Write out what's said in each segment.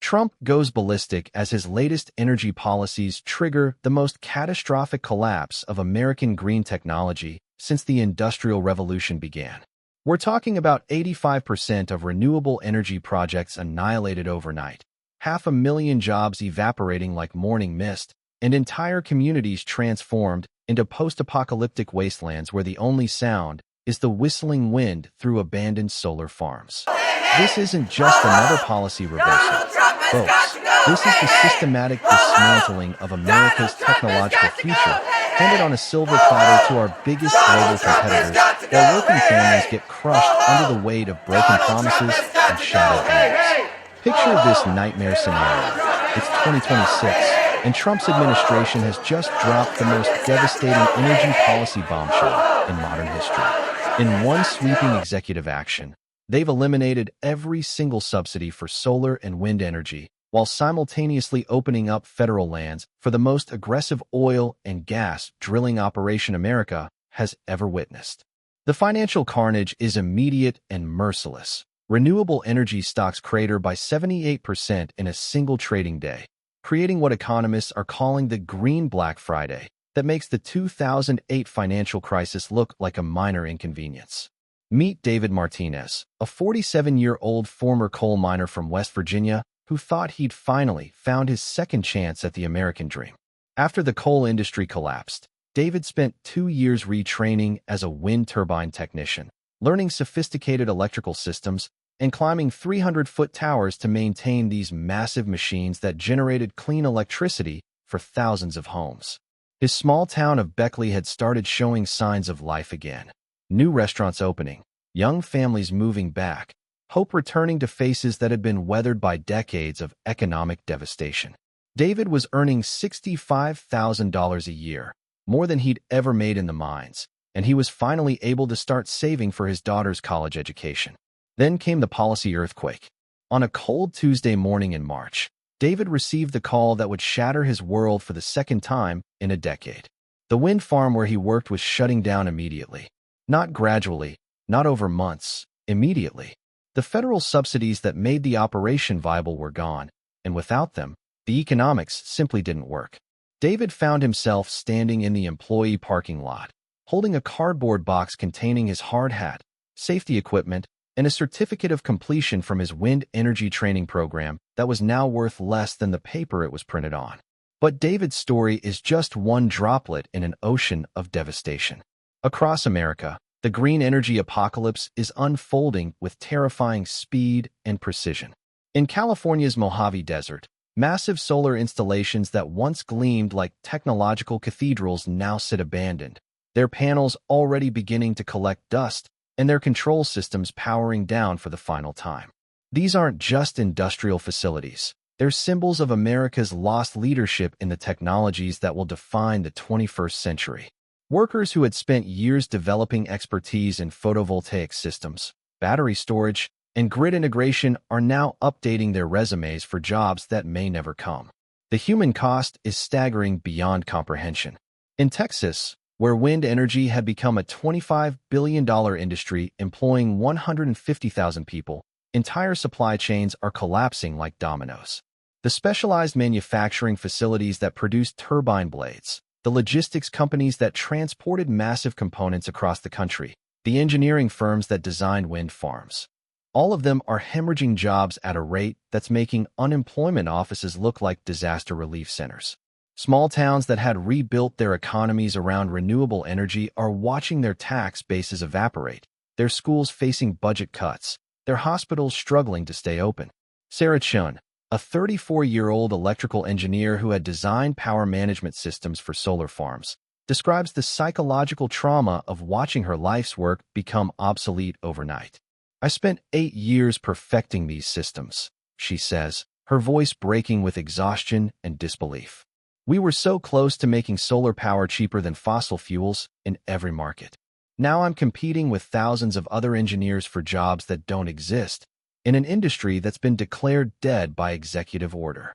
Trump goes ballistic as his latest energy policies trigger the most catastrophic collapse of American green technology since the Industrial Revolution began. We're talking about 85% of renewable energy projects annihilated overnight, 500,000 jobs evaporating like morning mist, and entire communities transformed into post-apocalyptic wastelands where the only sound is the whistling wind through abandoned solar farms. This isn't just another policy reversal, folks. This is the systematic dismantling of America's technological future, handed on a silver platter to our biggest global competitors, while working families get crushed under the weight of broken promises and shattered dreams. Picture this nightmare scenario. It's 2026, and Trump's administration has just dropped the most devastating energy policy bombshell in modern history. In one sweeping executive action, they've eliminated every single subsidy for solar and wind energy, while simultaneously opening up federal lands for the most aggressive oil and gas drilling operation America has ever witnessed. The financial carnage is immediate and merciless. Renewable energy stocks crater by 78% in a single trading day, creating what economists are calling the Green Black Friday that makes the 2008 financial crisis look like a minor inconvenience. Meet David Martinez, a 47-year-old former coal miner from West Virginia who thought he'd finally found his second chance at the American dream. After the coal industry collapsed, David spent 2 years retraining as a wind turbine technician, learning sophisticated electrical systems and climbing 300-foot towers to maintain these massive machines that generated clean electricity for thousands of homes. His small town of Beckley had started showing signs of life again. New restaurants opening, young families moving back, hope returning to faces that had been weathered by decades of economic devastation. David was earning $65,000 a year, more than he'd ever made in the mines, and he was finally able to start saving for his daughter's college education. Then came the policy earthquake. On a cold Tuesday morning in March, David received the call that would shatter his world for the second time in a decade. The wind farm where he worked was shutting down immediately. Not gradually, not over months, immediately. The federal subsidies that made the operation viable were gone, and without them, the economics simply didn't work. David found himself standing in the employee parking lot, holding a cardboard box containing his hard hat, safety equipment, and a certificate of completion from his wind energy training program that was now worth less than the paper it was printed on. But David's story is just one droplet in an ocean of devastation. Across America, the green energy apocalypse is unfolding with terrifying speed and precision. In California's Mojave Desert, massive solar installations that once gleamed like technological cathedrals now sit abandoned, their panels already beginning to collect dust and their control systems powering down for the final time. These aren't just industrial facilities. They're symbols of America's lost leadership in the technologies that will define the 21st century. Workers who had spent years developing expertise in photovoltaic systems, battery storage, and grid integration are now updating their resumes for jobs that may never come. The human cost is staggering beyond comprehension. In Texas, where wind energy had become a $25 billion industry employing 150,000 people, entire supply chains are collapsing like dominoes. The specialized manufacturing facilities that produced turbine blades, the logistics companies that transported massive components across the country, the engineering firms that designed wind farms. All of them are hemorrhaging jobs at a rate that's making unemployment offices look like disaster relief centers. Small towns that had rebuilt their economies around renewable energy are watching their tax bases evaporate, their schools facing budget cuts, their hospitals struggling to stay open. Sarah Chun, a 34-year-old electrical engineer who had designed power management systems for solar farms, describes the psychological trauma of watching her life's work become obsolete overnight. "I spent 8 years perfecting these systems," she says, her voice breaking with exhaustion and disbelief. "We were so close to making solar power cheaper than fossil fuels in every market. Now I'm competing with thousands of other engineers for jobs that don't exist, in an industry that's been declared dead by executive order."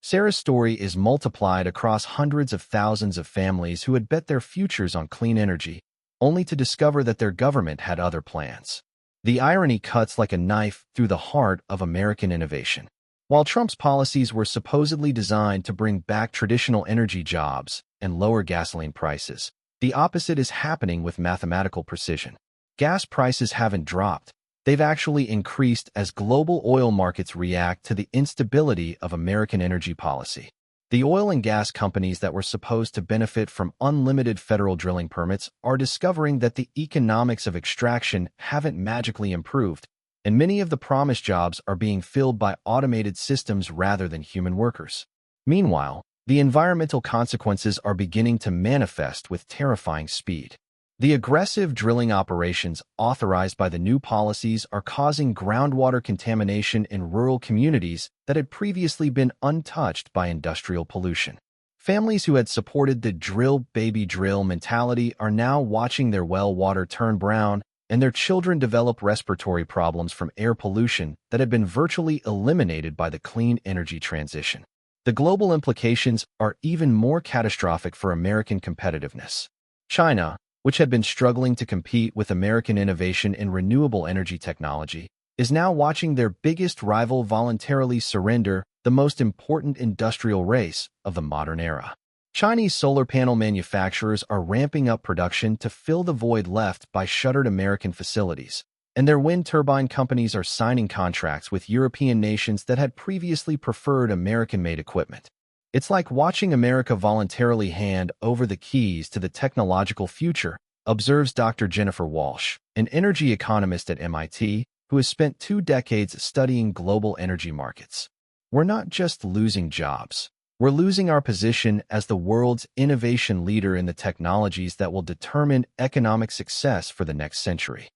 Sarah's story is multiplied across hundreds of thousands of families who had bet their futures on clean energy, only to discover that their government had other plans. The irony cuts like a knife through the heart of American innovation. While Trump's policies were supposedly designed to bring back traditional energy jobs and lower gasoline prices, the opposite is happening with mathematical precision. Gas prices haven't dropped. They've actually increased as global oil markets react to the instability of American energy policy. The oil and gas companies that were supposed to benefit from unlimited federal drilling permits are discovering that the economics of extraction haven't magically improved, and many of the promised jobs are being filled by automated systems rather than human workers. Meanwhile, the environmental consequences are beginning to manifest with terrifying speed. The aggressive drilling operations authorized by the new policies are causing groundwater contamination in rural communities that had previously been untouched by industrial pollution. Families who had supported the drill baby drill mentality are now watching their well water turn brown and their children develop respiratory problems from air pollution that had been virtually eliminated by the clean energy transition. The global implications are even more catastrophic for American competitiveness. China, which had been struggling to compete with American innovation in renewable energy technology, is now watching their biggest rival voluntarily surrender the most important industrial race of the modern era. Chinese solar panel manufacturers are ramping up production to fill the void left by shuttered American facilities, and their wind turbine companies are signing contracts with European nations that had previously preferred American-made equipment. It's like watching America voluntarily hand over the keys to the technological future, observes Dr. Jennifer Walsh, an energy economist at MIT who has spent 2 decades studying global energy markets. We're not just losing jobs. We're losing our position as the world's innovation leader in the technologies that will determine economic success for the next century.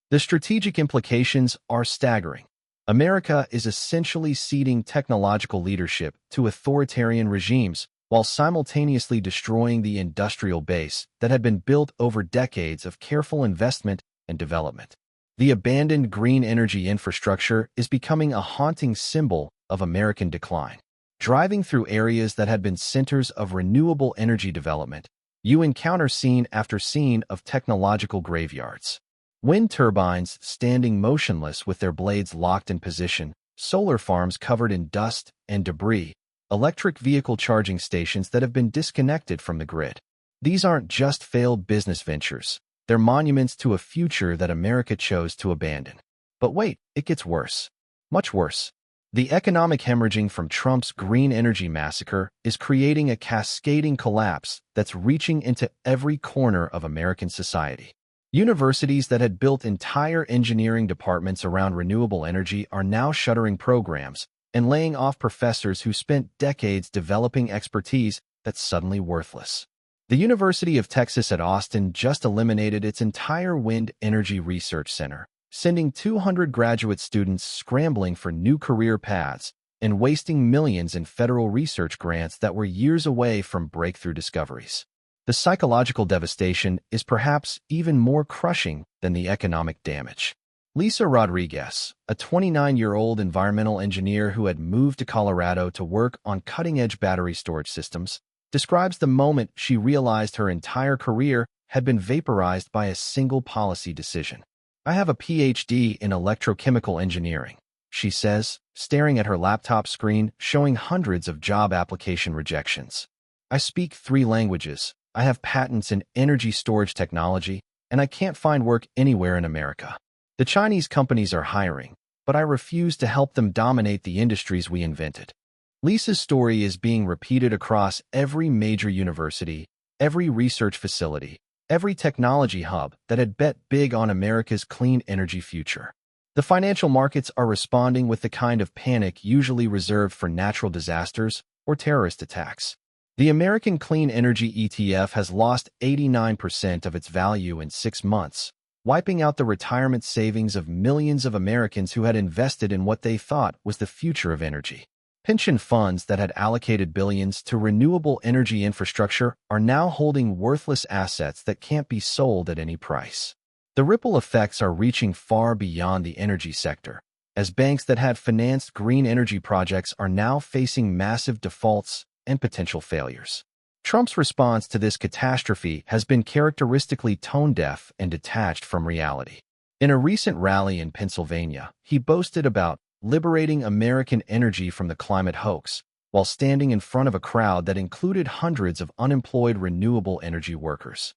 The strategic implications are staggering. America is essentially ceding technological leadership to authoritarian regimes while simultaneously destroying the industrial base that had been built over decades of careful investment and development. The abandoned green energy infrastructure is becoming a haunting symbol of American decline. Driving through areas that had been centers of renewable energy development, you encounter scene after scene of technological graveyards. Wind turbines standing motionless with their blades locked in position, solar farms covered in dust and debris, electric vehicle charging stations that have been disconnected from the grid. These aren't just failed business ventures. They're monuments to a future that America chose to abandon. But wait, it gets worse. Much worse. The economic hemorrhaging from Trump's green energy massacre is creating a cascading collapse that's reaching into every corner of American society. Universities that had built entire engineering departments around renewable energy are now shuttering programs and laying off professors who spent decades developing expertise that's suddenly worthless. The University of Texas at Austin just eliminated its entire wind energy research center, sending 200 graduate students scrambling for new career paths and wasting millions in federal research grants that were years away from breakthrough discoveries. The psychological devastation is perhaps even more crushing than the economic damage. Lisa Rodriguez, a 29-year-old environmental engineer who had moved to Colorado to work on cutting-edge battery storage systems, describes the moment she realized her entire career had been vaporized by a single policy decision. "I have a PhD in electrochemical engineering," she says, staring at her laptop screen showing hundreds of job application rejections. "I speak 3 languages. I have patents in energy storage technology, and I can't find work anywhere in America. The Chinese companies are hiring, but I refuse to help them dominate the industries we invented." Lisa's story is being repeated across every major university, every research facility, every technology hub that had bet big on America's clean energy future. The financial markets are responding with the kind of panic usually reserved for natural disasters or terrorist attacks. The American Clean Energy ETF has lost 89% of its value in 6 months, wiping out the retirement savings of millions of Americans who had invested in what they thought was the future of energy. Pension funds that had allocated billions to renewable energy infrastructure are now holding worthless assets that can't be sold at any price. The ripple effects are reaching far beyond the energy sector, as banks that had financed green energy projects are now facing massive defaults and potential failures. Trump's response to this catastrophe has been characteristically tone-deaf and detached from reality. In a recent rally in Pennsylvania, he boasted about liberating American energy from the climate hoax, while standing in front of a crowd that included hundreds of unemployed renewable energy workers.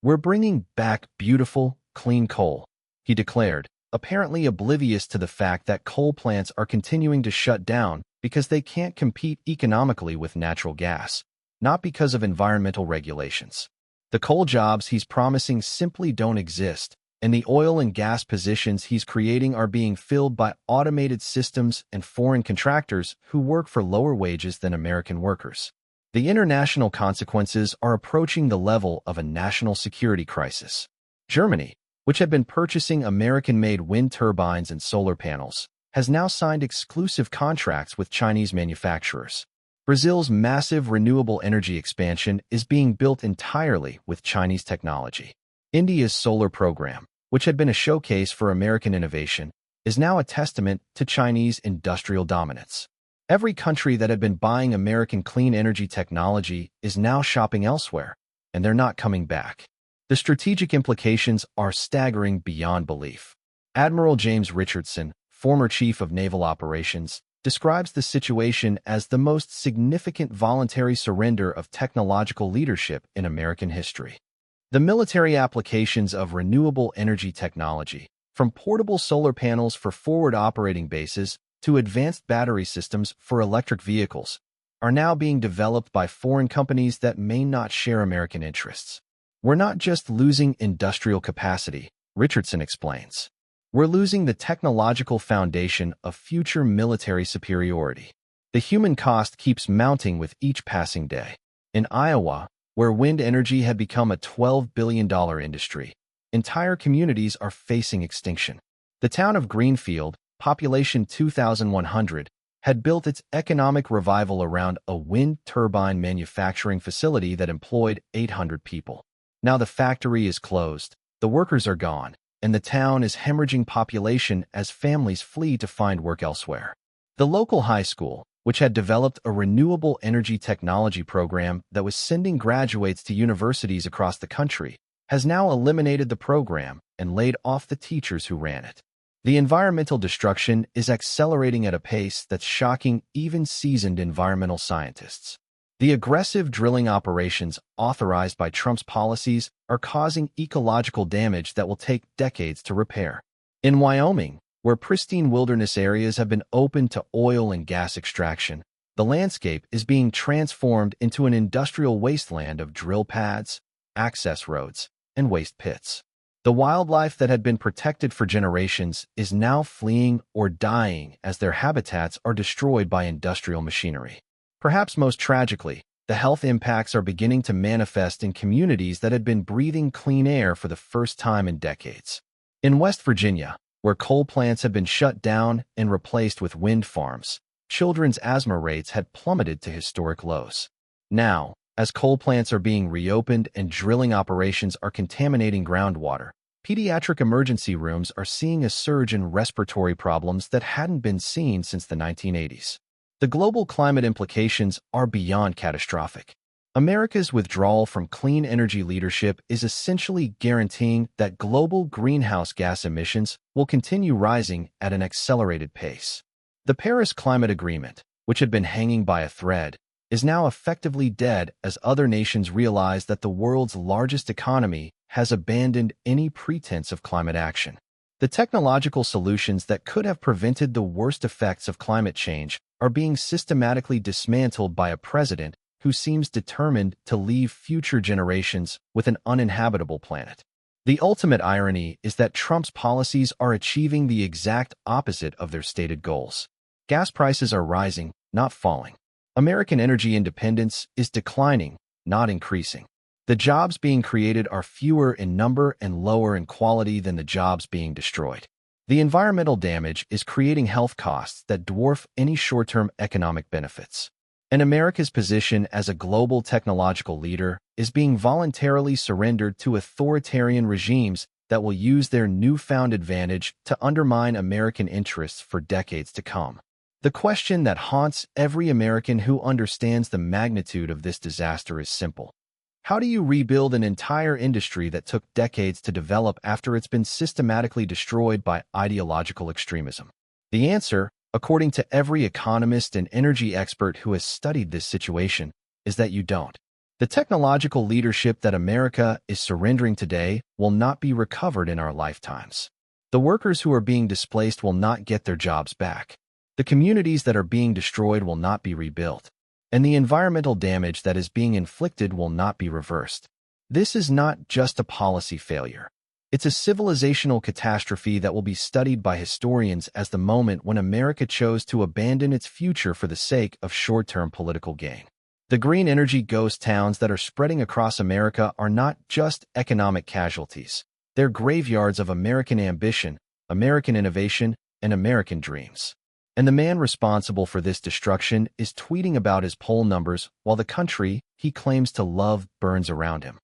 "We're bringing back beautiful, clean coal," he declared, apparently oblivious to the fact that coal plants are continuing to shut down because they can't compete economically with natural gas, not because of environmental regulations. The coal jobs he's promising simply don't exist, and the oil and gas positions he's creating are being filled by automated systems and foreign contractors who work for lower wages than American workers. The international consequences are approaching the level of a national security crisis. Germany, which had been purchasing American-made wind turbines and solar panels, has now signed exclusive contracts with Chinese manufacturers. Brazil's massive renewable energy expansion is being built entirely with Chinese technology. India's solar program, which had been a showcase for American innovation, is now a testament to Chinese industrial dominance. Every country that had been buying American clean energy technology is now shopping elsewhere, and they're not coming back. The strategic implications are staggering beyond belief. Admiral James Richardson, former Chief of Naval Operations, describes the situation as the most significant voluntary surrender of technological leadership in American history. The military applications of renewable energy technology, from portable solar panels for forward operating bases to advanced battery systems for electric vehicles, are now being developed by foreign companies that may not share American interests. "We're not just losing industrial capacity," Richardson explains. "We're losing the technological foundation of future military superiority." The human cost keeps mounting with each passing day. In Iowa, where wind energy had become a $12 billion industry, entire communities are facing extinction. The town of Greenfield, population 2,100, had built its economic revival around a wind turbine manufacturing facility that employed 800 people. Now the factory is closed, the workers are gone, and the town is hemorrhaging population as families flee to find work elsewhere. The local high school, which had developed a renewable energy technology program that was sending graduates to universities across the country, has now eliminated the program and laid off the teachers who ran it. The environmental destruction is accelerating at a pace that's shocking even seasoned environmental scientists. The aggressive drilling operations authorized by Trump's policies are causing ecological damage that will take decades to repair. In Wyoming, where pristine wilderness areas have been opened to oil and gas extraction, the landscape is being transformed into an industrial wasteland of drill pads, access roads, and waste pits. The wildlife that had been protected for generations is now fleeing or dying as their habitats are destroyed by industrial machinery. Perhaps most tragically, the health impacts are beginning to manifest in communities that had been breathing clean air for the first time in decades. In West Virginia, where coal plants had been shut down and replaced with wind farms, children's asthma rates had plummeted to historic lows. Now, as coal plants are being reopened and drilling operations are contaminating groundwater, pediatric emergency rooms are seeing a surge in respiratory problems that hadn't been seen since the 1980s. The global climate implications are beyond catastrophic. America's withdrawal from clean energy leadership is essentially guaranteeing that global greenhouse gas emissions will continue rising at an accelerated pace. The Paris Climate Agreement, which had been hanging by a thread, is now effectively dead as other nations realize that the world's largest economy has abandoned any pretense of climate action. The technological solutions that could have prevented the worst effects of climate change are being systematically dismantled by a president who seems determined to leave future generations with an uninhabitable planet. The ultimate irony is that Trump's policies are achieving the exact opposite of their stated goals. Gas prices are rising, not falling. American energy independence is declining, not increasing. The jobs being created are fewer in number and lower in quality than the jobs being destroyed. The environmental damage is creating health costs that dwarf any short-term economic benefits. And America's position as a global technological leader is being voluntarily surrendered to authoritarian regimes that will use their newfound advantage to undermine American interests for decades to come. The question that haunts every American who understands the magnitude of this disaster is simple. How do you rebuild an entire industry that took decades to develop after it's been systematically destroyed by ideological extremism? The answer according to every economist and energy expert who has studied this situation, is that you don't. The technological leadership that America is surrendering today will not be recovered in our lifetimes. The workers who are being displaced will not get their jobs back. The communities that are being destroyed will not be rebuilt. And the environmental damage that is being inflicted will not be reversed. This is not just a policy failure. It's a civilizational catastrophe that will be studied by historians as the moment when America chose to abandon its future for the sake of short-term political gain. The green energy ghost towns that are spreading across America are not just economic casualties. They're graveyards of American ambition, American innovation, and American dreams. And the man responsible for this destruction is tweeting about his poll numbers while the country he claims to love burns around him.